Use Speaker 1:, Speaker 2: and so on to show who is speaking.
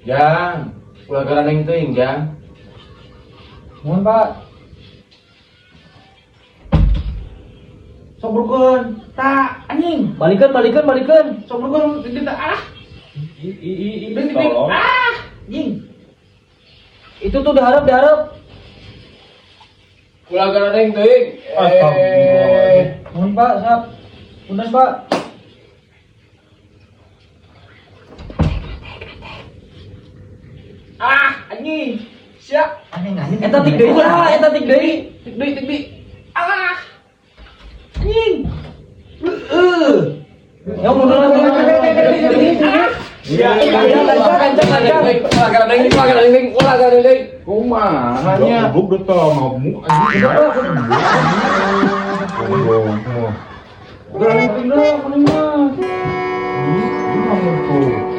Speaker 1: Jang, ulah garaneng teuing, Jang.
Speaker 2: Mohon Pak.
Speaker 1: Sok brukeun. Tak, anjing.
Speaker 2: Balikeun.
Speaker 1: Sok brukeun tidak ah.
Speaker 2: Tolong.
Speaker 1: Ah, anjing.
Speaker 2: Itu tuh diharap.
Speaker 1: Ulah garaneng teuing.
Speaker 2: Astagfirullah. Mohon Pak, siap. Punten Pak.
Speaker 1: Ah, anjing. Siap.
Speaker 2: Anjing. Eta tik deui lah, eta tik deui.
Speaker 1: Tik deui. Ah. Anjing.
Speaker 2: Ya mundur.
Speaker 1: Iya, kencang. Ulah garaneng. Kumaha nya?
Speaker 3: Goblok udah tau ngomong anjing.
Speaker 2: Garaneng kuning mah.
Speaker 3: Ini ngomong tuh.